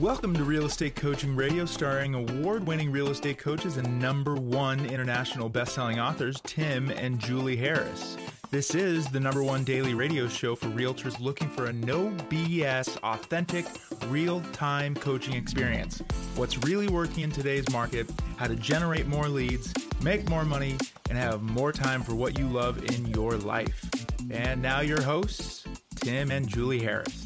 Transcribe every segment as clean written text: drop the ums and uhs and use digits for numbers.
Welcome to Real Estate Coaching Radio, starring award-winning real estate coaches and #1 international best-selling authors, Tim and Julie Harris. This is the #1 daily radio show for realtors looking for a no BS, authentic, real-time coaching experience. What's really working in today's market, how to generate more leads, make more money, and have more time for what you love in your life. And now your hosts, Tim and Julie Harris.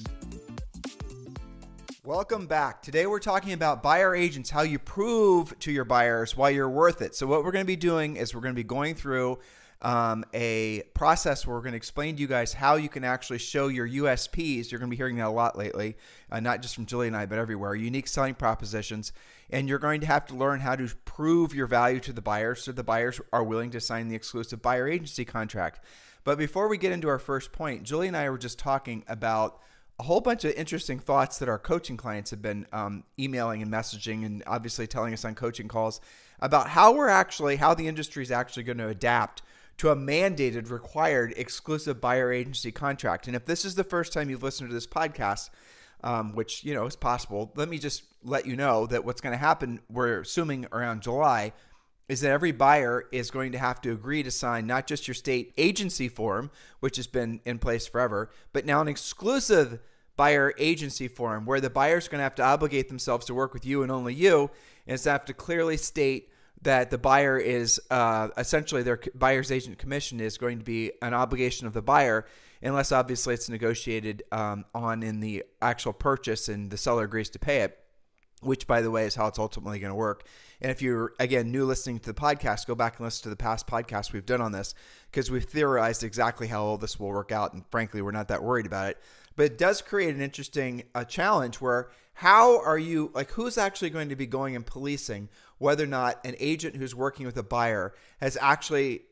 Welcome back. Today we're talking about buyer agents, how you prove to your buyers why you're worth it. So what we're going to be doing is we're going to be going through a process where we're going to explain to you guys how you can actually show your USPs. You're going to be hearing that a lot lately, not just from Julie and I, but everywhere. Unique selling propositions. And you're going to have to learn how to prove your value to the buyers so the buyers are willing to sign the exclusive buyer agency contract. But before we get into our first point, Julie and I were just talking about a whole bunch of interesting thoughts that our coaching clients have been emailing and messaging and obviously telling us on coaching calls about how the industry is actually going to adapt to a mandated, required, exclusive buyer agency contract. And if this is the first time you've listened to this podcast, which is possible, let me just let you know that what's going to happen, we're assuming around July, is that every buyer is going to have to agree to sign not just your state agency form, which has been in place forever, but now an exclusive buyer agency form where the buyer's going to have to obligate themselves to work with you and only you, and it's have to clearly state that the buyer is essentially their buyer's agent commission is going to be an obligation of the buyer, unless obviously it's negotiated on in the actual purchase and the seller agrees to pay it, which, by the way, is how it's ultimately going to work. And if you're, again, new listening to the podcast, go back and listen to the past podcasts we've done on this because we've theorized exactly how all this will work out. And frankly, we're not that worried about it. But it does create an interesting challenge where who's actually going to be going and policing whether or not an agent who's working with a buyer has actually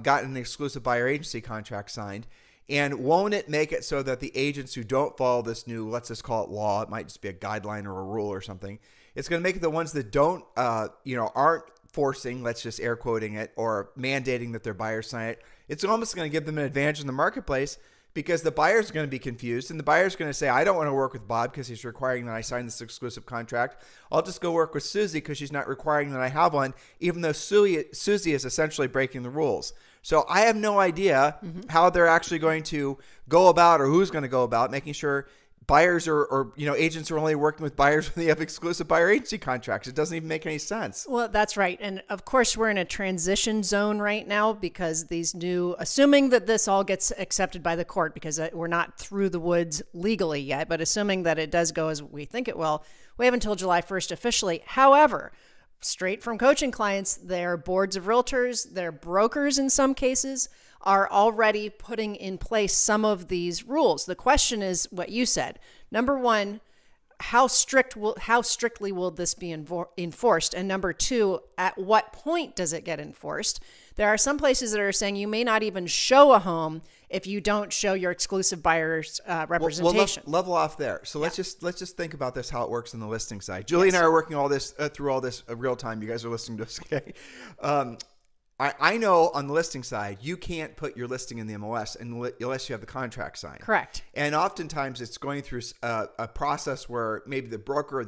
gotten an exclusive buyer agency contract signed? And won't it make it so that the agents who don't follow this new, let's just call it law, it might just be a guideline or a rule or something, it's going to make it the ones that don't, aren't forcing, let's just air quoting it, or mandating that their buyers sign it. It's almost going to give them an advantage in the marketplace because the buyer's going to be confused and the buyer's going to say, I don't want to work with Bob because he's requiring that I sign this exclusive contract. I'll just go work with Susie because she's not requiring that I have one, even though Susie is essentially breaking the rules. So I have no idea how they're actually going to go about or who's going to go about making sure buyers or agents are only working with buyers when they have exclusive buyer agency contracts. It doesn't even make any sense. Well, that's right. And of course, we're in a transition zone right now because assuming that this all gets accepted by the court, because we're not through the woods legally yet, but assuming that it does go as we think it will, we have until July 1st officially. However, straight from coaching clients, their boards of realtors, their brokers in some cases, are already putting in place some of these rules. The question is what you said. Number one, how strictly will this be enforced? And number two, at what point does it get enforced? There are some places that are saying you may not even show a home if you don't show your exclusive buyer's representation. Well, level off there. So let's just think about this, how it works on the listing side. Julie and I are working through all this real time. You guys are listening to us, okay? I know on the listing side, you can't put your listing in the MLS unless you have the contract signed. Correct. And oftentimes it's going through a process where maybe the broker or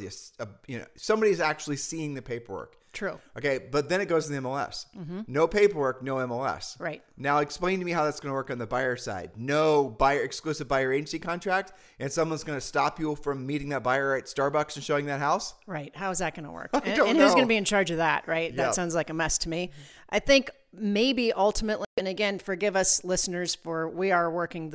somebody's actually seeing the paperwork. True. Okay, but then it goes to the MLS. No paperwork, no MLS. Right. Now explain to me how that's going to work on the buyer side. No exclusive buyer agency contract, and someone's going to stop you from meeting that buyer at Starbucks and showing that house? Right. How is that going to work? I don't know. And who's going to be in charge of that, right? Yeah. That sounds like a mess to me. I think maybe ultimately, and again, forgive us listeners we are working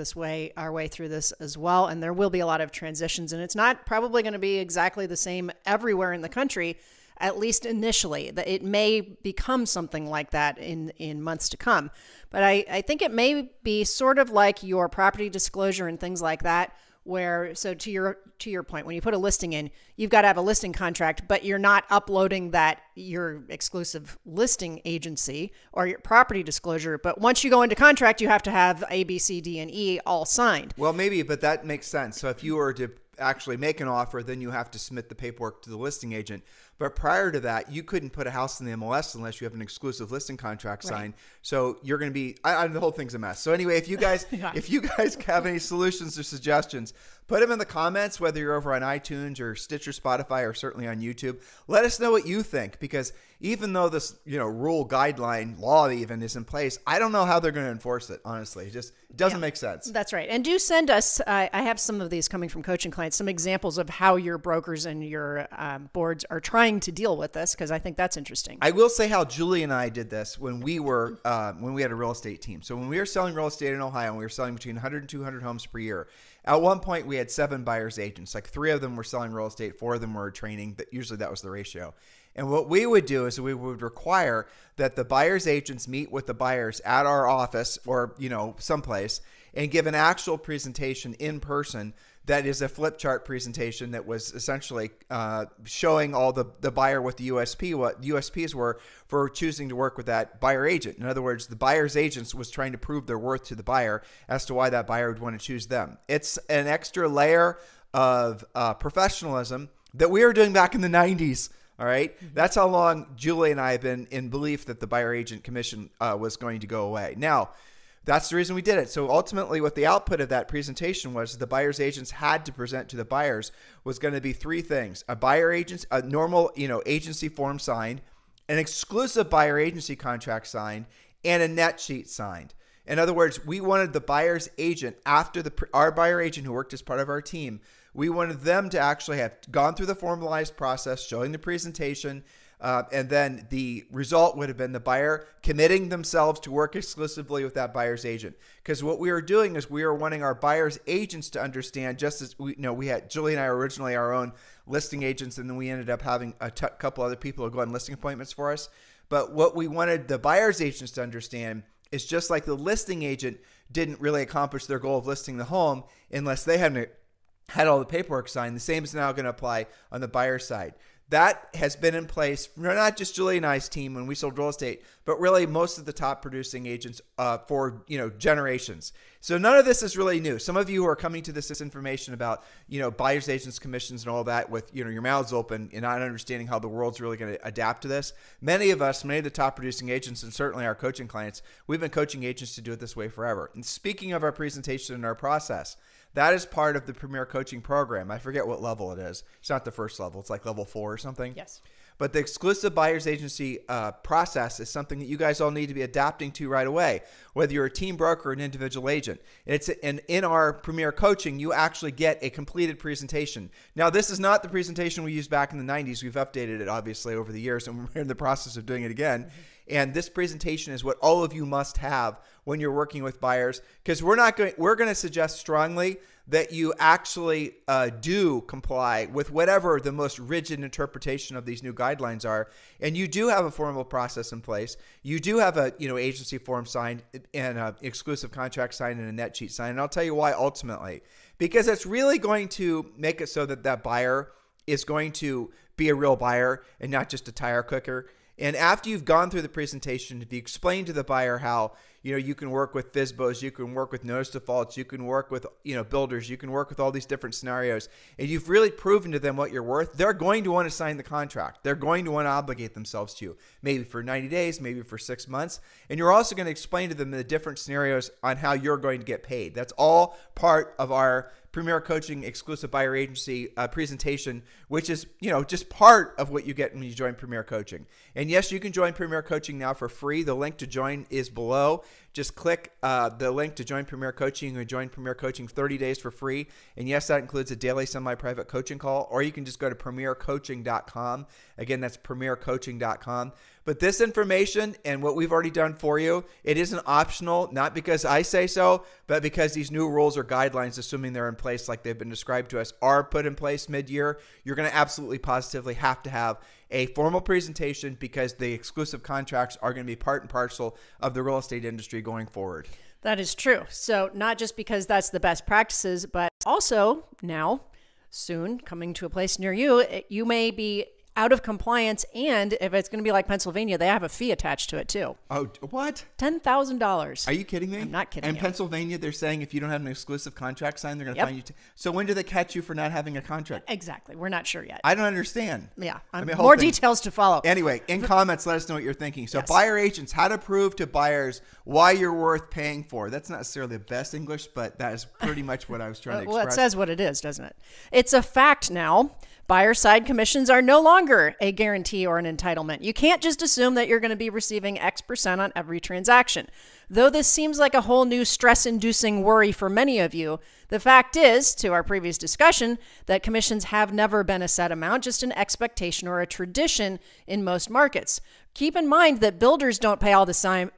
our way through this as well, and there will be a lot of transitions, and it's not probably going to be exactly the same everywhere in the country, at least initially. That it may become something like that in months to come. But I think it may be sort of like your property disclosure and things like that, where, so to your point, when you put a listing in, you've got to have a listing contract, but you're not uploading your exclusive listing agency or your property disclosure. But once you go into contract, you have to have A, B, C, D, and E all signed. Well, maybe, but that makes sense. So if you were to actually make an offer, then you have to submit the paperwork to the listing agent. But prior to that, you couldn't put a house in the MLS unless you have an exclusive listing contract signed. So you're going to be, the whole thing's a mess. So anyway, if you guys, if you guys have any solutions or suggestions, put them in the comments, whether you're over on iTunes or Stitcher, Spotify, or certainly on YouTube. Let us know what you think, because even though this, rule, guideline, law even is in place, I don't know how they're going to enforce it, honestly. It just doesn't make sense. That's right. And do send us, I have some of these coming from coaching clients, some examples of how your brokers and your boards are trying to deal with this, because I think that's interesting. I will say how Julie and I did this when we were when we had a real estate team. So when we were selling real estate in Ohio, and we were selling between 100 and 200 homes per year. At one point, we had 7 buyers agents. Like 3 of them were selling real estate, 4 of them were training. Usually that was the ratio. And what we would do is we would require that the buyer's agents meet with the buyers at our office or, someplace, and give an actual presentation in person. That is a flip chart presentation that was essentially showing all the buyer what the USPs were for choosing to work with that buyer agent. In other words, the buyer's agents was trying to prove their worth to the buyer as to why that buyer would want to choose them. It's an extra layer of professionalism that we were doing back in the 90s. All right. That's how long Julie and I have been in belief that the buyer agent commission was going to go away. Now, that's the reason we did it. So ultimately, what the output of that presentation was, the buyer's agents had to present to the buyers was going to be 3 things: a buyer agent, a normal, agency form signed, an exclusive buyer agency contract signed, and a net sheet signed. In other words, we wanted the buyer's agent, after our buyer agent who worked as part of our team, we wanted them to actually have gone through the formalized process, showing the presentation, and then the result would have been the buyer committing themselves to work exclusively with that buyer's agent. Because what we were doing is we were wanting our buyer's agents to understand, just as we had, Julie and I were originally our own listing agents, and then we ended up having a couple other people who go on listing appointments for us. But what we wanted the buyer's agents to understand is, just like the listing agent didn't really accomplish their goal of listing the home unless they had all the paperwork signed, the same is now going to apply on the buyer's side. That has been in place for not just Julie and I's team when we sold real estate, but really most of the top producing agents for generations. So none of this is really new. Some of you who are coming to this information about buyers agents commissions and all that with your mouths open and not understanding how the world's really going to adapt to this. Many of the top producing agents, and certainly our coaching clients, we've been coaching agents to do it this way forever. And speaking of our presentation and our process, that is part of the Premier Coaching Program. I forget what level it is. It's not the first level. It's like level 4 or something. Yes. But the exclusive buyer's agency process is something that you guys all need to be adapting to right away, whether you're a team broker or an individual agent. And in our Premier Coaching, you actually get a completed presentation. Now, this is not the presentation we used back in the 90s. We've updated it, obviously, over the years, and we're in the process of doing it again. Mm-hmm. And this presentation is what all of you must have when you're working with buyers, because we're going to suggest strongly that you actually do comply with whatever the most rigid interpretation of these new guidelines are. And you do have a formal process in place. You do have a agency form signed and an exclusive contract signed and a net sheet signed. And I'll tell you why ultimately. Because it's really going to make it so that that buyer is going to be a real buyer and not just a tire cooker. And after you've gone through the presentation, if you explain to the buyer how, you can work with FSBOs, you can work with notice defaults, you can work with, builders, you can work with all these different scenarios, and you've really proven to them what you're worth, they're going to want to sign the contract. They're going to want to obligate themselves to you, maybe for 90 days, maybe for 6 months. And you're also going to explain to them the different scenarios on how you're going to get paid. That's all part of our Premier Coaching exclusive buyer agency presentation, which is, just part of what you get when you join Premier Coaching. And yes, you can join Premier Coaching now for free. The link to join is below. Just click the link to join Premier Coaching or join Premier Coaching 30 days for free. And yes, that includes a daily semi-private coaching call, or you can just go to premiercoaching.com. Again, that's premiercoaching.com. But this information and what we've already done for you, it isn't optional, not because I say so, but because these new rules or guidelines, assuming they're in place like they've been described to us, are put in place mid-year. You're going to absolutely positively have to have a formal presentation, because the exclusive contracts are going to be part and parcel of the real estate industry going forward. That is true. So not just because that's the best practices, but also now, soon, coming to a place near you, you may be out of compliance. And if it's going to be like Pennsylvania, they have a fee attached to it too. Oh, what? $10,000. Are you kidding me? I'm not kidding In you. Pennsylvania, they're saying if you don't have an exclusive contract signed, they're going to Yep. fine you. So when do they catch you for not having a contract? Exactly. We're not sure yet. I don't understand. Yeah. I mean, More whole thing. details to follow. Anyway, in comments, let us know what you're thinking. So Yes. buyer agents, how to prove to buyers why you're worth paying for. That's not necessarily the best English, but that is pretty much what I was trying to Well, express. it says what it is, doesn't it? It's a fact now. Buyer side commissions are no longer a guarantee or an entitlement. You can't just assume that you're going to be receiving X% on every transaction. Though this seems like a whole new stress-inducing worry for many of you, the fact is, to our previous discussion, that commissions have never been a set amount, just an expectation or a tradition in most markets. Keep in mind that builders don't pay all the same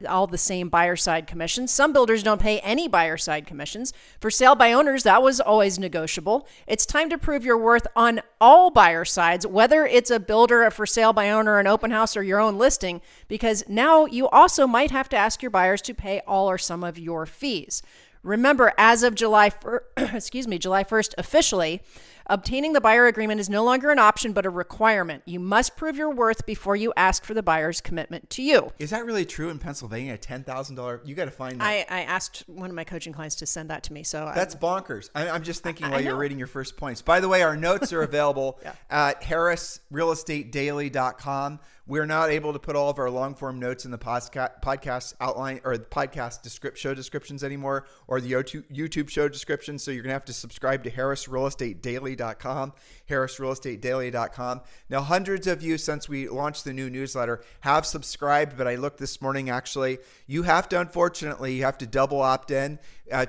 buyer side commissions. Some builders don't pay any buyer side commissions. For sale by owners, that was always negotiable. It's time to prove your worth on all buyer sides, whether it's a builder, a for sale by owner, an open house, or your own listing, because now you also might have to ask your buyers to pay all or some of your fees. Remember, as of July 1st officially, obtaining the buyer agreement is no longer an option but a requirement. You must prove your worth before you ask for the buyer's commitment to you. Is that really true in Pennsylvania? A $10,000? You got to find that. I asked one of my coaching clients to send that to me. So That's bonkers. I'm just thinking while I you're know. reading your first points. By the way, our notes are available Yeah. at harrisrealestatedaily.com. We're not able to put all of our long form notes in the podcast outline or the podcast show descriptions anymore, or the YouTube show descriptions. So you're going to have to subscribe to harrisrealestatedaily.com, harrisrealestatedaily.com. Now, hundreds of you, since we launched the new newsletter, have subscribed, but I looked this morning, actually. You have to, unfortunately, you have to double opt in.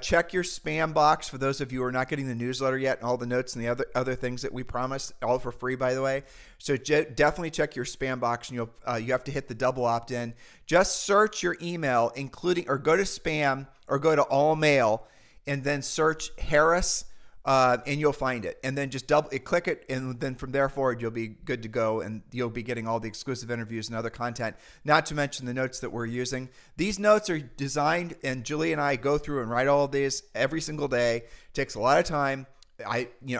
Check your spam box for those of you who are not getting the newsletter yet, and all the notes and the other things that we promised, all for free, by the way. So definitely check your spam box, and you have to hit the double opt in. Just search your email, or go to spam or go to all mail, and then search Harris, and you'll find it. And then just click it, and then from there forward, you'll be good to go, and you'll be getting all the exclusive interviews and other content, not to mention the notes that we're using. These notes are designed, and Julie and I go through and write all of these every single day. It takes a lot of time.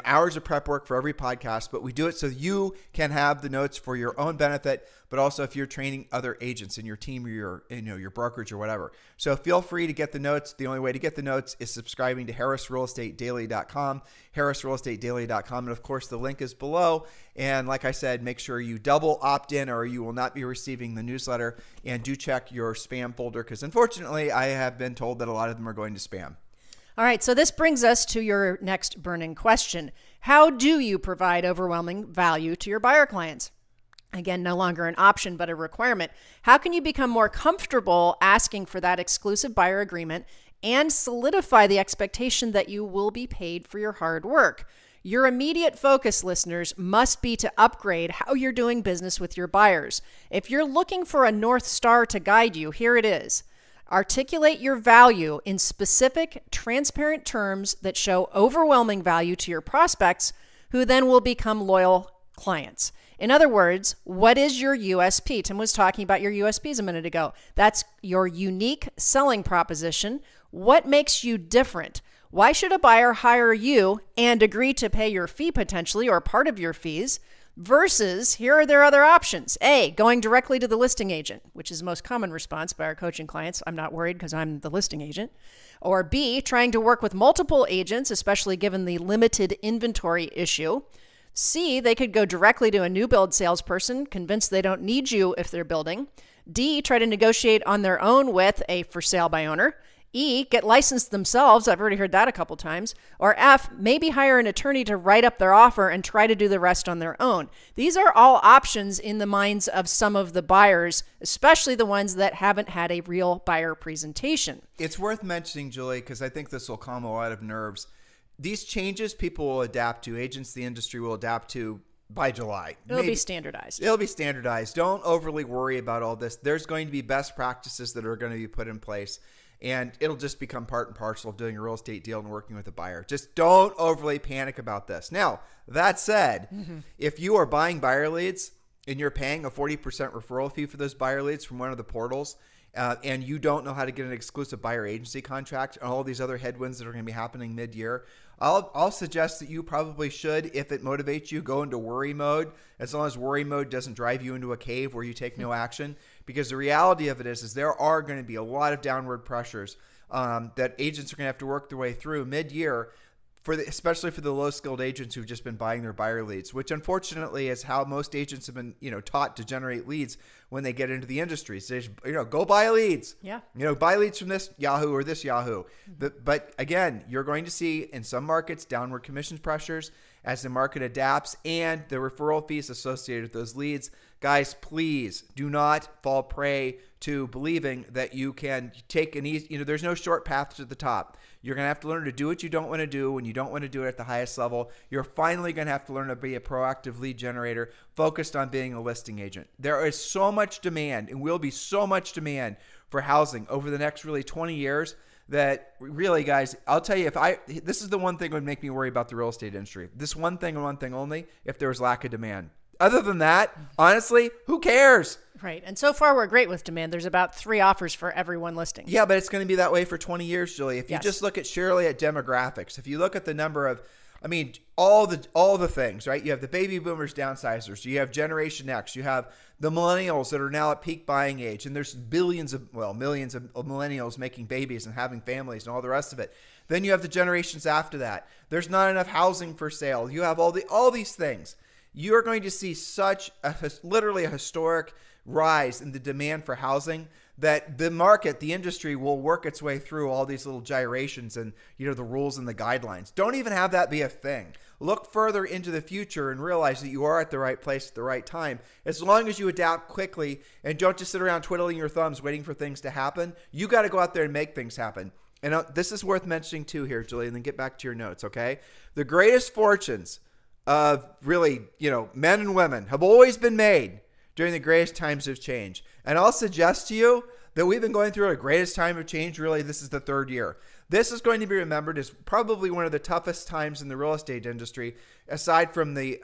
Hours of prep work for every podcast, but we do it so you can have the notes for your own benefit, but also if you're training other agents in your team or your brokerage or whatever. So feel free to get the notes. The only way to get the notes is subscribing to harrisrealestatedaily.com, harrisrealestatedaily.com. And of course, the link is below. And like I said, make sure you double opt in or you will not be receiving the newsletter, and do check your spam folder, because unfortunately I have been told that a lot of them are going to spam. All right, so this brings us to your next burning question. How do you provide overwhelming value to your buyer clients? Again, no longer an option, but a requirement. How can you become more comfortable asking for that exclusive buyer agreement and solidify the expectation that you will be paid for your hard work? Your immediate focus, listeners, must be to upgrade how you're doing business with your buyers. If you're looking for a North Star to guide you, here it is. Articulate your value in specific, transparent terms that show overwhelming value to your prospects, who then will become loyal clients. In other words, what is your USP? Tim was talking about your USPs a minute ago. That's your unique selling proposition. What makes you different? Why should a buyer hire you and agree to pay your fee potentially, or part of your fees? Versus, here are their other options. A, going directly to the listing agent, which is the most common response by our coaching clients. I'm not worried because I'm the listing agent. Or B, trying to work with multiple agents, especially given the limited inventory issue. C, they could go directly to a new build salesperson, convinced they don't need you if they're building. D, try to negotiate on their own with a for sale by owner. E, get licensed themselves. I've already heard that a couple times. Or F, maybe hire an attorney to write up their offer and try to do the rest on their own. These are all options in the minds of some of the buyers, especially the ones that haven't had a real buyer presentation. It's worth mentioning, Julie, because I think this will calm a lot of nerves. These changes people will adapt to. Agents, the industry will adapt to by July. It'll be standardized. It'll be standardized. Don't overly worry about all this. There's going to be best practices that are going to be put in place, and it'll just become part and parcel of doing a real estate deal and working with a buyer. Just don't overly panic about this. Now, that said, if you are buying buyer leads and you're paying a 40% referral fee for those buyer leads from one of the portals, and you don't know how to get an exclusive buyer agency contract and all these other headwinds that are going to be happening mid-year, I'll suggest that you probably should, if it motivates you, go into worry mode, as long as worry mode doesn't drive you into a cave where you take no action. Because the reality of it is there are going to be a lot of downward pressures that agents are going to have to work their way through mid-year, especially for the low-skilled agents who've just been buying their buyer leads, which unfortunately is how most agents have been, taught to generate leads when they get into the industry. So, go buy leads. Yeah. Buy leads from this Yahoo or this Yahoo. But again, you're going to see in some markets downward commissions pressures as the market adapts and the referral fees associated with those leads. Guys, please do not fall prey to believing that you can take an easy, there's no short path to the top. You're going to have to learn to do what you don't want to do when you don't want to do it at the highest level. You're finally going to have to learn to be a proactive lead generator focused on being a listing agent. There is so much demand and will be so much demand for housing over the next really 20 years that really, guys, I'll tell you, this is the one thing that would make me worry about the real estate industry. This one thing and one thing only, if there was lack of demand. Other than that, honestly, who cares? Right. And so far, we're great with demand. There's about 3 offers for every one listing. Yeah, but it's going to be that way for 20 years, Julie. If you just look at surely at demographics, if you look at the number of, all the things, right? You have the baby boomers downsizers. You have Generation X. You have the millennials that are now at peak buying age. And there's millions of millennials making babies and having families and all the rest of it. Then you have the generations after that. There's not enough housing for sale. You have all these things. You're going to see literally a historic rise in the demand for housing that the market, the industry will work its way through all these little gyrations and, the rules and the guidelines. Don't even have that be a thing. Look further into the future and realize that you are at the right place at the right time. As long as you adapt quickly and don't just sit around twiddling your thumbs waiting for things to happen, you got to go out there and make things happen. And this is worth mentioning too here, Julie, and then get back to your notes, okay? The greatest fortunes of really, men and women have always been made during the greatest times of change. And I'll suggest to you that we've been going through a greatest time of change. Really, this is the 3rd year. This is going to be remembered as probably one of the toughest times in the real estate industry, aside from the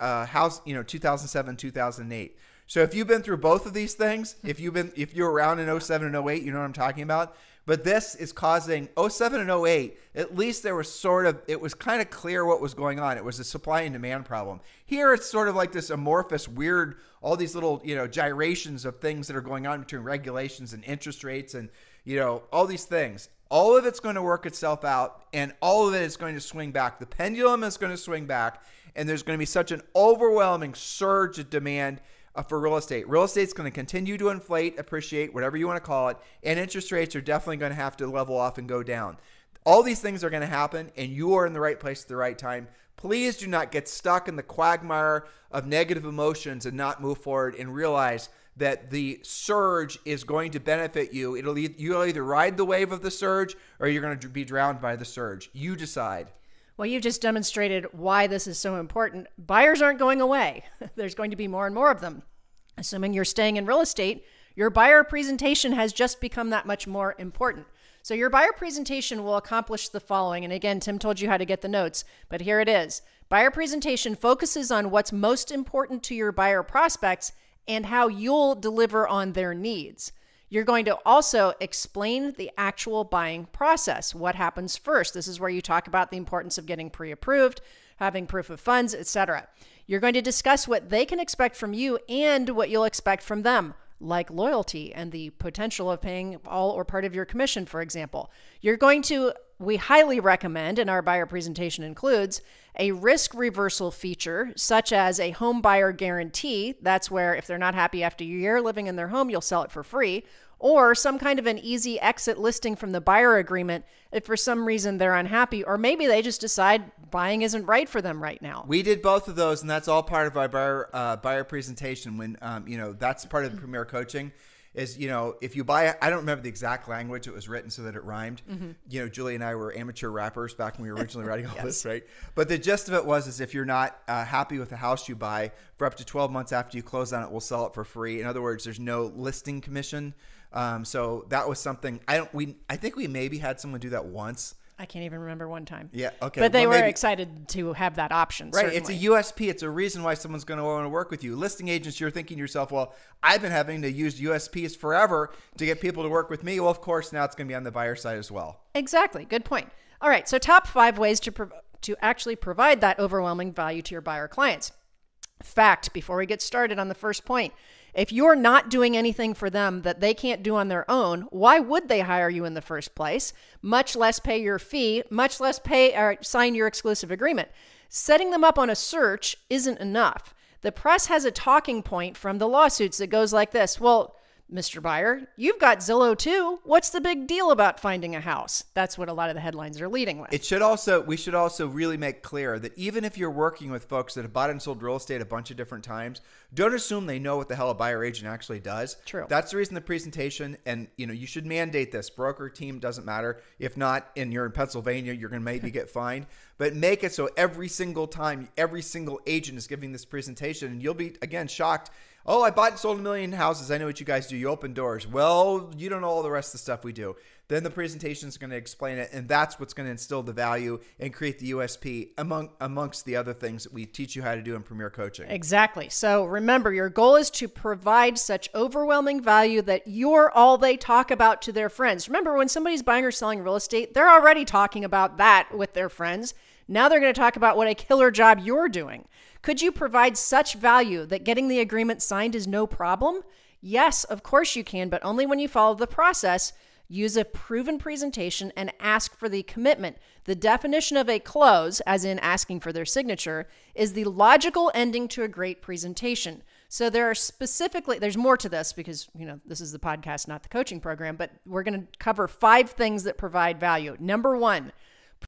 2007, 2008. So if you've been through both of these things, if you're around in 07 and 08, you know what I'm talking about. But this is causing 07 and 08, at least there was it was kind of clear what was going on. It was a supply and demand problem. Here it's sort of like this amorphous, weird, all these little, gyrations of things that are going on between regulations and interest rates and, all these things. All of it's going to work itself out and all of it is going to swing back. The pendulum is going to swing back and there's going to be such an overwhelming surge of demand for real estate. Real estate's going to continue to inflate, appreciate, whatever you want to call it, and interest rates are definitely going to have to level off and go down. All these things are going to happen, and you are in the right place at the right time. Please do not get stuck in the quagmire of negative emotions and not move forward and realize that the surge is going to benefit you. You'll either ride the wave of the surge or you're going to be drowned by the surge. You decide. Well, you've just demonstrated why this is so important. Buyers aren't going away. There's going to be more and more of them. Assuming you're staying in real estate, your buyer presentation has just become that much more important. So your buyer presentation will accomplish the following. And again, Tim told you how to get the notes, but here it is. Buyer presentation focuses on what's most important to your buyer prospects and how you'll deliver on their needs. You're going to also explain the actual buying process. What happens first? This is where you talk about the importance of getting pre-approved, having proof of funds, etc. You're going to discuss what they can expect from you and what you'll expect from them, like loyalty and the potential of paying all or part of your commission, for example. We highly recommend, and our buyer presentation includes, a risk reversal feature, such as a home buyer guarantee. That's where if they're not happy after a year living in their home, you'll sell it for free. Or some kind of an easy exit listing from the buyer agreement if for some reason they're unhappy, or maybe they just decide buying isn't right for them right now. We did both of those, and that's all part of our buyer presentation. When that's part of the Premier Coaching. Is, if you buy, I don't remember the exact language it was written so that it rhymed. Mm-hmm. Julie and I were amateur rappers back when we were originally writing all this, right? But the gist of it is if you're not happy with the house you buy, for up to 12 months after you close on it, we'll sell it for free. In other words, there's no listing commission. So that was something I think we maybe had someone do that once. I can't even remember one time. Yeah, okay. But they were excited to have that option, right, certainly. It's a USP. It's a reason why someone's going to want to work with you. Listing agents, you're thinking to yourself, well, I've been having to use USPs forever to get people to work with me. Well, of course, now it's going to be on the buyer side as well. Exactly. Good point. All right, so top 5 ways to to actually provide that overwhelming value to your buyer clients. Fact, before we get started on the first point, if you're not doing anything for them that they can't do on their own, why would they hire you in the first place? Much less pay your fee, much less pay or sign your exclusive agreement. Setting them up on a search isn't enough. The press has a talking point from the lawsuits that goes like this. Well, Mr. Buyer, you've got Zillow too. What's the big deal about finding a house? That's what a lot of the headlines are leading with. We should also really make clear that even if you're working with folks that have bought and sold real estate a bunch of different times, don't assume they know what the hell a buyer agent actually does. True. That's the reason the presentation, and you should mandate this. Broker team doesn't matter. If not, and you're in Pennsylvania, you're going to maybe get fined. But make it so every single time, every single agent is giving this presentation, and you'll be, again, shocked. Oh, I bought and sold 1 million houses. I know what you guys do. You open doors. Well, you don't know all the rest of the stuff we do. Then the presentation is going to explain it, and that's what's going to instill the value and create the USP amongst the other things that we teach you how to do in Premier Coaching. Exactly. So remember, your goal is to provide such overwhelming value that you're all they talk about to their friends. Remember, when somebody's buying or selling real estate, they're already talking about that with their friends. Now they're going to talk about what a killer job you're doing. Could you provide such value that getting the agreement signed is no problem? Yes, of course you can, but only when you follow the process. Use a proven presentation and ask for the commitment. The definition of a close, as in asking for their signature, is the logical ending to a great presentation. So there's more to this because, this is the podcast, not the coaching program, but we're going to cover 5 things that provide value. Number 1,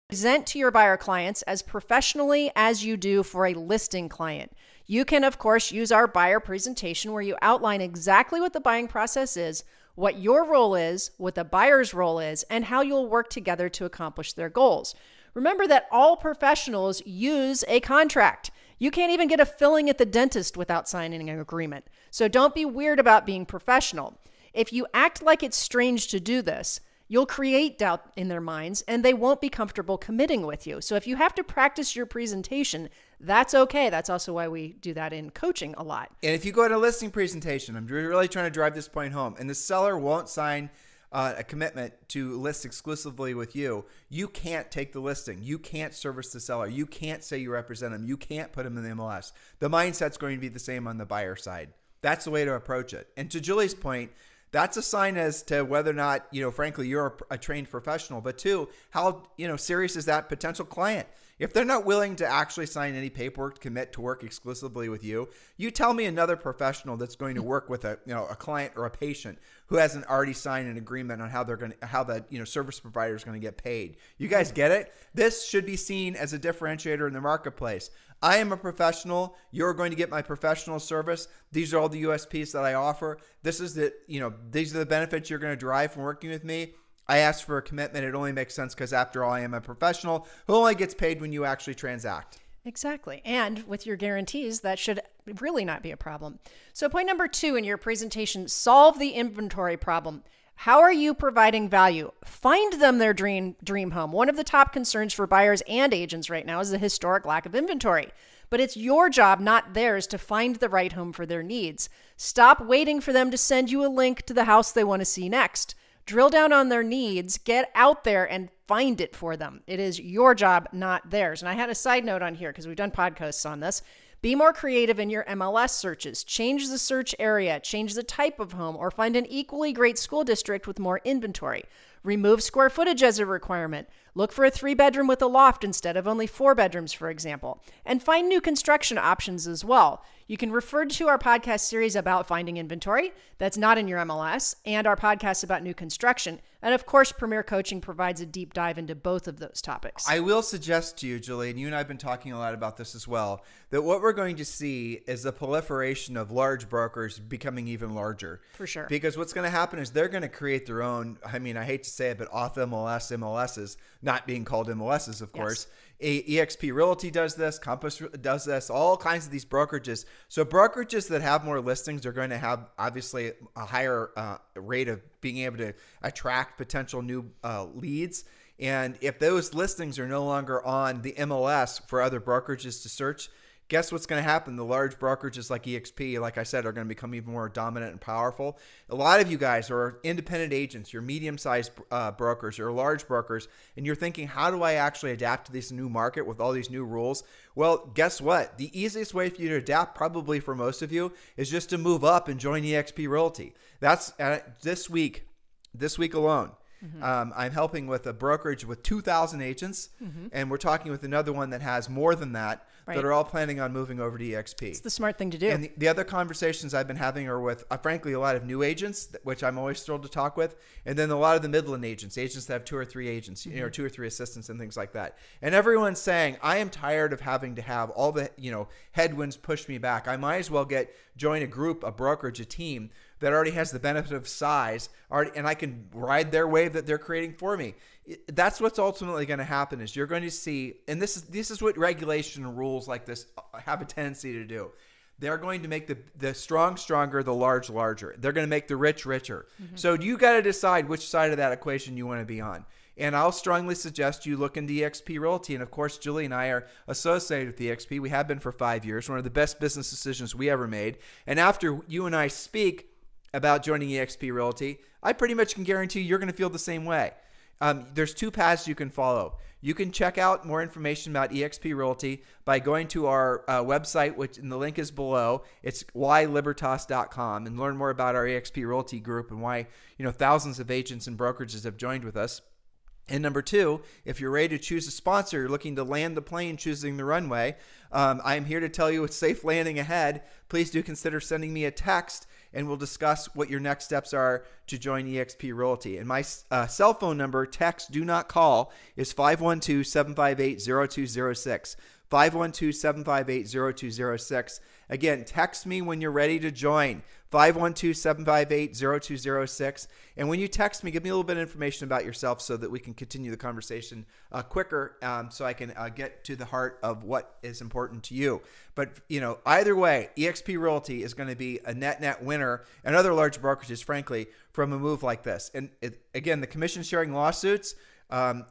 present to your buyer clients as professionally as you do for a listing client. You can, of course, use our buyer presentation where you outline exactly what the buying process is, what your role is, what the buyer's role is, and how you'll work together to accomplish their goals. Remember that all professionals use a contract. You can't even get a filling at the dentist without signing an agreement. So don't be weird about being professional. If you act like it's strange to do this, you'll create doubt in their minds and they won't be comfortable committing with you. So if you have to practice your presentation, that's okay. That's also why we do that in coaching a lot. And if you go to a listing presentation, I'm really trying to drive this point home, and the seller won't sign a commitment to list exclusively with you, you can't take the listing. You can't service the seller. You can't say you represent them. You can't put them in the MLS. The mindset's going to be the same on the buyer side. That's the way to approach it. And to Julie's point, that's a sign as to whether or not, frankly, you're a trained professional. But 2, how, serious is that potential client? If they're not willing to actually sign any paperwork to commit to work exclusively with you, you tell me another professional that's going to work with a client or a patient who hasn't already signed an agreement on how the service provider is going to get paid. You guys get it? This should be seen as a differentiator in the marketplace. I am a professional. You're going to get my professional service. These are all the USPs that I offer. These are the benefits you're going to derive from working with me. I asked for a commitment. It only makes sense because, after all, I am a professional who only gets paid when you actually transact. Exactly. And with your guarantees, that should really not be a problem. So point number 2 in your presentation, solve the inventory problem. How are you providing value? Find them their dream home. One of the top concerns for buyers and agents right now is the historic lack of inventory. But it's your job, not theirs, to find the right home for their needs. Stop waiting for them to send you a link to the house they want to see next. Drill down on their needs, get out there and find it for them. It is your job, not theirs. And I had a side note on here because we've done podcasts on this. Be more creative in your MLS searches. Change the search area, change the type of home, or find an equally great school district with more inventory. Remove square footage as a requirement. Look for a 3-bedroom with a loft instead of only 4 bedrooms, for example. And find new construction options as well. You can refer to our podcast series about finding inventory that's not in your MLS and our podcast about new construction. And of course, Premier Coaching provides a deep dive into both of those topics. I will suggest to you, Julie, and you and I have been talking a lot about this as well, that what we're going to see is the proliferation of large brokers becoming even larger. For sure. Because what's going to happen is they're going to create their own, I hate to say it, but off MLSs, not being called MLSs, of course. eXp Realty does this, Compass does this, all kinds of these brokerages. So brokerages that have more listings are going to have obviously a higher rate of being able to attract potential new leads. And if those listings are no longer on the MLS for other brokerages to search, guess what's going to happen? The large brokerages like EXP, like I said, are going to become even more dominant and powerful. A lot of you guys are independent agents, you're medium-sized brokers, you're large brokers, and you're thinking, how do I actually adapt to this new market with all these new rules? Well, guess what? The easiest way for you to adapt, probably for most of you, is just to move up and join EXP Realty. That's this week alone. I'm helping with a brokerage with 2,000 agents, and we're talking with another one that has more than that, that are all planning on moving over to EXP. It's the smart thing to do. And the other conversations I've been having are with, frankly, a lot of new agents, which I'm always thrilled to talk with, and then a lot of the Midland agents that have 2 or 3 agents, 2 or 3 assistants and things like that. And everyone's saying, I am tired of having to have all the headwinds push me back. I might as well join a group, a brokerage, a team that already has the benefit of size, and I can ride their wave that they're creating for me. That's what's ultimately going to happen, is you're going to see, and this is what regulation and rules like this have a tendency to do. They're going to make the strong stronger, the large larger. They're going to make the rich richer. So you got to decide which side of that equation you want to be on. And I'll strongly suggest you look into EXP Realty. And of course, Julie and I are associated with EXP. We have been for 5 years. One of the best business decisions we ever made. And after you and I speak about joining EXP Realty, I pretty much can guarantee you're going to feel the same way. There's 2 paths you can follow. You can check out more information about EXP Realty by going to our website, and the link is below. It's whylibertas.com, and learn more about our EXP Realty group and why thousands of agents and brokerages have joined with us. And number 2, if you're ready to choose a sponsor, you're looking to land the plane, choosing the runway, I'm here to tell you it's safe landing ahead. Please do consider sending me a text, and we'll discuss what your next steps are to join EXP Realty. And my cell phone number, text, do not call, is 512-758-0206. 512-758-0206. Again, text me when you're ready to join. 512-758-0206. And when you text me, give me a little bit of information about yourself so that we can continue the conversation quicker, so I can get to the heart of what is important to you. But, either way, EXP Realty is going to be a net winner, and other large brokerages, frankly, from a move like this. And again, the commission sharing lawsuits,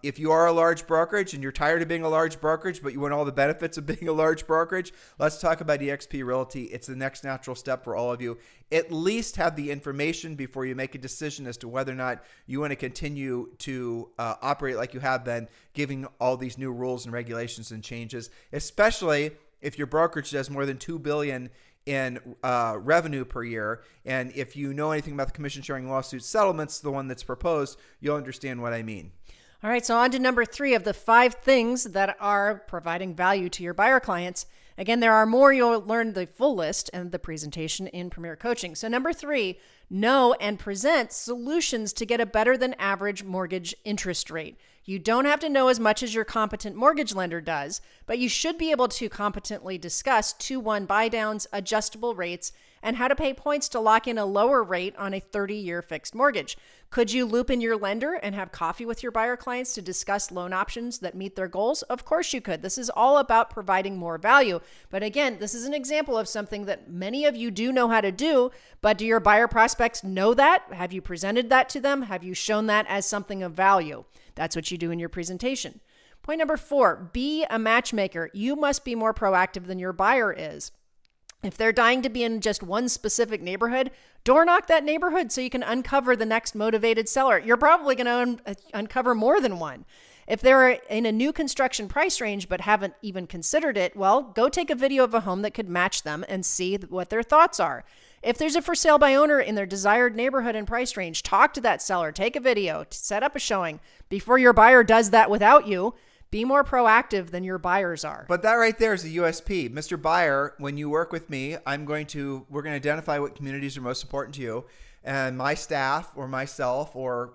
if you are a large brokerage and you're tired of being a large brokerage, but you want all the benefits of being a large brokerage, let's talk about EXP Realty. It's the next natural step for all of you. At least have the information before you make a decision as to whether or not you want to continue to operate like you have been, giving all these new rules and regulations and changes, especially if your brokerage does more than $2 billion in revenue per year. And if you know anything about the commission sharing lawsuit settlements, the one that's proposed, you'll understand what I mean. All right, so on to number 3 of the 5 things that are providing value to your buyer clients. Again, there are more. You'll learn the full list and the presentation in Premier Coaching. So number 3, know and present solutions to get a better than average mortgage interest rate. You don't have to know as much as your competent mortgage lender does, but you should be able to competently discuss 2-1 buy downs, adjustable rates, and how to pay points to lock in a lower rate on a 30-year fixed mortgage. Could you loop in your lender and have coffee with your buyer clients to discuss loan options that meet their goals? Of course you could. This is all about providing more value. But again, this is an example of something that many of you do know how to do, but do your buyer prospects know that? Have you presented that to them? Have you shown that as something of value? That's what you do in your presentation. Point number 4, be a matchmaker. You must be more proactive than your buyer is. If they're dying to be in just one specific neighborhood, door knock that neighborhood so you can uncover the next motivated seller. You're probably going to uncover more than one. If they're in a new construction price range but haven't even considered it, well, go take a video of a home that could match them and see what their thoughts are. If there's a for sale by owner in their desired neighborhood and price range, talk to that seller, take a video, set up a showing. Before your buyer does that without you, be more proactive than your buyers are. But that right there is a USP. Mr. Buyer, when you work with me, we're going to identify what communities are most important to you, and my staff or myself or,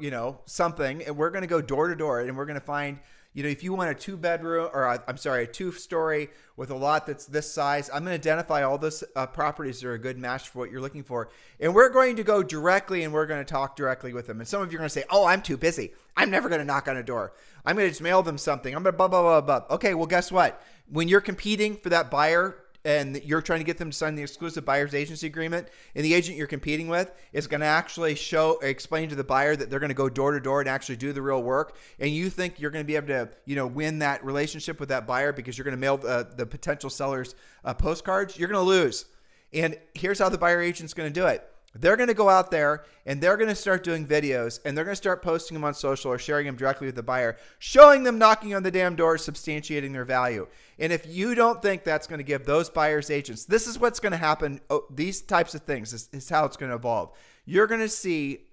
something, and we're going to go door to door, and we're going to find, if you want a 2-story with a lot that's this size, I'm going to identify all those properties that are a good match for what you're looking for. And we're going to go directly and we're going to talk directly with them. And some of you are going to say, oh, I'm too busy. I'm never going to knock on a door. I'm going to just mail them something. I'm going to blah, blah, blah, blah. Okay, well, guess what? When you're competing for that buyer and you're trying to get them to sign the exclusive buyer's agency agreement, and the agent you're competing with is going to actually explain to the buyer that they're going to go door to door and actually do the real work, and you think you're going to be able to, win that relationship with that buyer because you're going to mail the potential sellers postcards, you're going to lose. And here's how the buyer agent's going to do it. They're going to go out there and they're going to start doing videos, and they're going to start posting them on social or sharing them directly with the buyer, showing them knocking on the damn door, substantiating their value. And if you don't think that's going to give those buyers agents, this is what's going to happen. These types of things is how it's going to evolve. You're going to see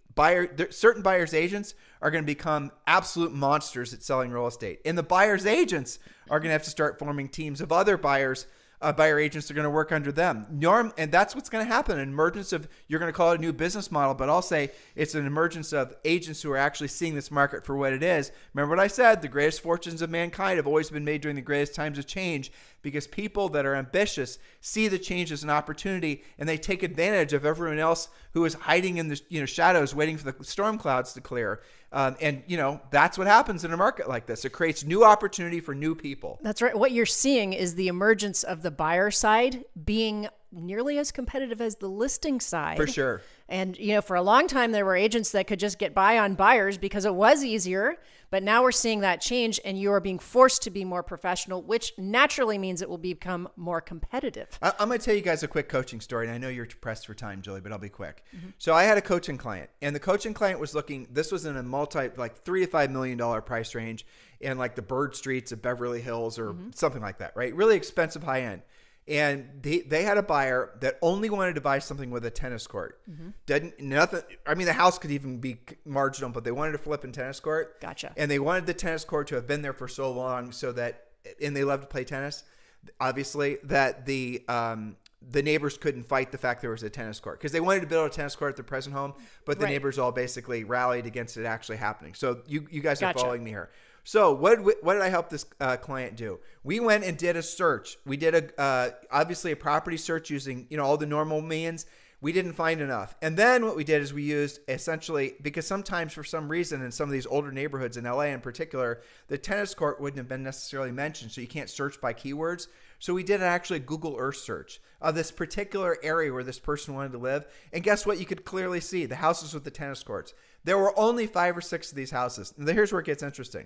certain buyers agents are going to become absolute monsters at selling real estate. And the buyers agents are going to have to start forming teams of other buyer agents are going to work under them. And that's what's going to happen. An emergence of, you're going to call it a new business model, but I'll say it's an emergence of agents who are actually seeing this market for what it is. Remember what I said, the greatest fortunes of mankind have always been made during the greatest times of change, because people that are ambitious see the change as an opportunity, and they take advantage of everyone else who is hiding in the shadows waiting for the storm clouds to clear. And that's what happens in a market like this. It creates new opportunity for new people. That's right. What you're seeing is the emergence of the buyer side being nearly as competitive as the listing side. For sure. And, for a long time, there were agents that could just get by on buyers because it was easier. But now we're seeing that change, and you are being forced to be more professional, which naturally means it will become more competitive. I'm going to tell you guys a quick coaching story, and I know you're pressed for time, Julie, but I'll be quick. Mm-hmm. So I had a coaching client, and the coaching client was this was in a $3 to $5 million price range in like the Bird Streets of Beverly Hills or something like that, right? Really expensive, high end. And they had a buyer that only wanted to buy something with a tennis court. The house could even be marginal, but they wanted to flip in tennis court. Gotcha. And they wanted the tennis court to have been there for so long and they love to play tennis, obviously, that the neighbors couldn't fight the fact there was a tennis court, because they wanted to build a tennis court at their present home, but the neighbors all basically rallied against it actually happening. So you guys are following me here. So what did I help this client do? We went and did a search. We did obviously a property search using all the normal means. We didn't find enough. And then what we did is we used essentially, because sometimes for some reason in some of these older neighborhoods in LA in particular, the tennis court wouldn't have been necessarily mentioned, so you can't search by keywords. So we did actually a Google Earth search of this particular area where this person wanted to live. And guess what? You could clearly see the houses with the tennis courts. There were only 5 or 6 of these houses. And here's where it gets interesting.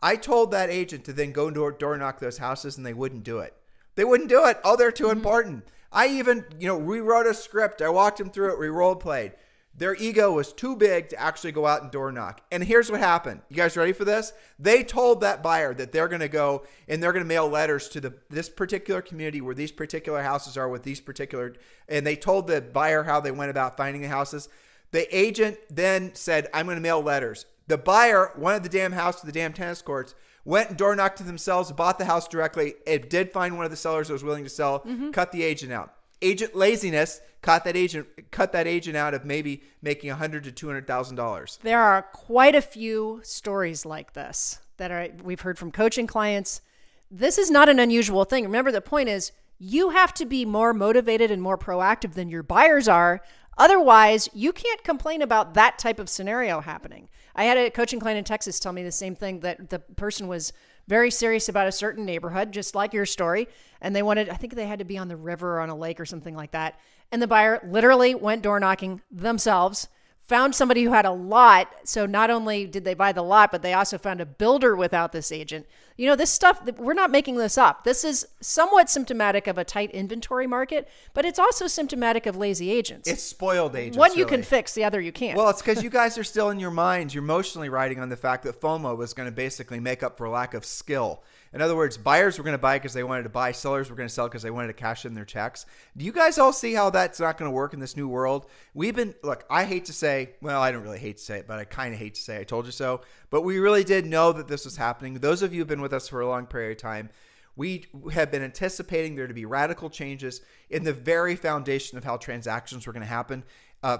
I told that agent to then go door knock those houses, and they wouldn't do it. They wouldn't do it. Oh, they're too important. I even, rewrote a script. I walked them through it. We role played. Their ego was too big to actually go out and door knock. And here's what happened. You guys ready for this? They told that buyer that they're going to go and they're going to mail letters to this particular community where these particular houses are with these particular, and they told the buyer how they went about finding the houses. The agent then said, I'm going to mail letters. The buyer wanted the damn house with the damn tennis courts, went and door knocked to themselves, bought the house directly. It did find one of the sellers that was willing to sell, cut the agent out. Agent laziness cut that agent out of maybe making $100,000 to $200,000. There are quite a few stories like this that we've heard from coaching clients. This is not an unusual thing. Remember, the point is you have to be more motivated and more proactive than your buyers are. Otherwise, you can't complain about that type of scenario happening. I had a coaching client in Texas tell me the same thing, that the person was very serious about a certain neighborhood, just like your story. And they wanted, I think they had to be on the river or on a lake or something like that. And the buyer literally went door knocking themselves, found somebody who had a lot. So not only did they buy the lot, but they also found a builder without this agent. This stuff, we're not making this up. This is somewhat symptomatic of a tight inventory market, but it's also symptomatic of lazy agents. It's spoiled agents. One you can fix, the other you can't. Well, it's because you guys are still in your minds. You're emotionally riding on the fact that FOMO was going to basically make up for lack of skill. In other words, buyers were going to buy because they wanted to buy. Sellers were going to sell because they wanted to cash in their checks. Do you guys all see how that's not going to work in this new world? Look, I hate to say, well, I don't really hate to say it, but I kind of hate to say I told you so. But we really did know that this was happening. Those of you who've been with us for a long period of time, we have been anticipating there to be radical changes in the very foundation of how transactions were going to happen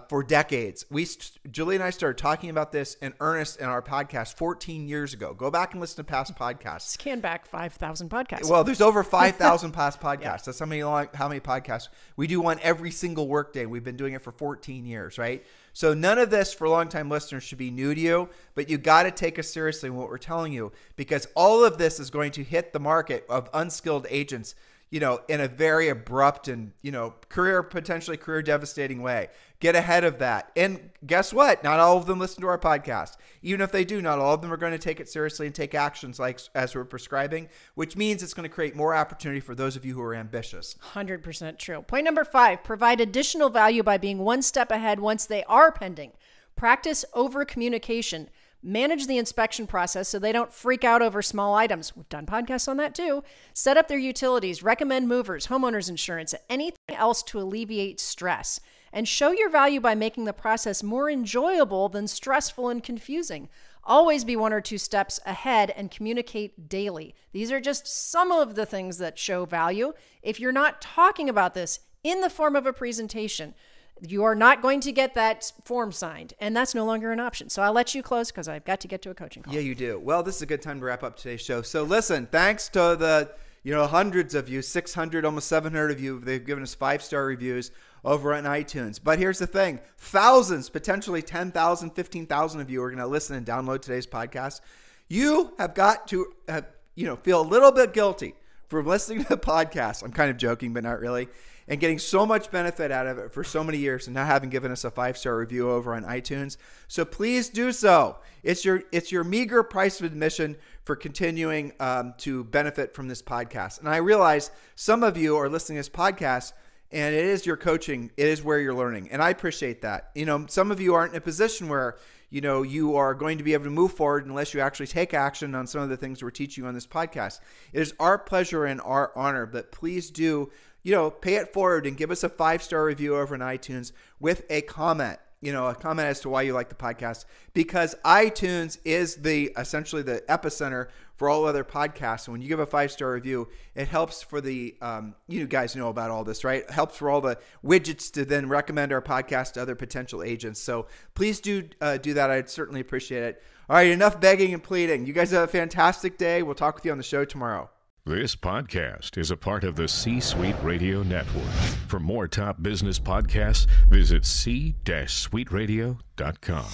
for decades. Julie and I started talking about this in earnest in our podcast 14 years ago. Go back and listen to past podcasts. Scan back 5,000 podcasts. Well, there's over 5,000 past podcasts. Yeah. That's how many podcasts. We do one every single workday. We've been doing it for 14 years, right? So none of this for long-time listeners should be new to you, but you got to take us seriously in what we're telling you, because all of this is going to hit the market of unskilled agents. in a very abrupt and, potentially career devastating way. Get ahead of that. And guess what? Not all of them listen to our podcast. Even if they do, not all of them are going to take it seriously and take actions as we're prescribing, which means it's going to create more opportunity for those of you who are ambitious. 100% true. Point number 5, provide additional value by being one step ahead once they are pending. Practice over communication. Manage the inspection process so they don't freak out over small items. We've done podcasts on that too. Set up their utilities, recommend movers, homeowners insurance, anything else to alleviate stress. And show your value by making the process more enjoyable than stressful and confusing. Always be 1 or 2 steps ahead and communicate daily. These are just some of the things that show value. If you're not talking about this in the form of a presentation, you are not going to get that form signed, and that's no longer an option. So I'll let you close because I've got to get to a coaching call. Yeah, you do. Well, this is a good time to wrap up today's show. So listen, thanks to the hundreds of you, 600, almost 700 of you, they've given us 5-star reviews over on iTunes. But here's the thing, thousands, potentially 10,000, 15,000 of you are going to listen and download today's podcast. You have got to, feel a little bit guilty for listening to the podcast. I'm kind of joking, but not really. And getting so much benefit out of it for so many years and not having given us a 5-star review over on iTunes. So please do so. It's your meager price of admission for continuing to benefit from this podcast. And I realize some of you are listening to this podcast and it is your coaching. It is where you're learning. And I appreciate that. Some of you aren't in a position where, you are going to be able to move forward unless you actually take action on some of the things we're teaching you on this podcast. It is our pleasure and our honor, but please do pay it forward and give us a 5-star review over on iTunes with a comment, a comment as to why you like the podcast, because iTunes is essentially the epicenter for all other podcasts. And when you give a 5-star review, it helps for the, you guys know about all this, right? It helps for all the widgets to then recommend our podcast to other potential agents. So please do that. I'd certainly appreciate it. All right, enough begging and pleading. You guys have a fantastic day. We'll talk with you on the show tomorrow. This podcast is a part of the C-Suite Radio Network. For more top business podcasts, visit c-suiteradio.com.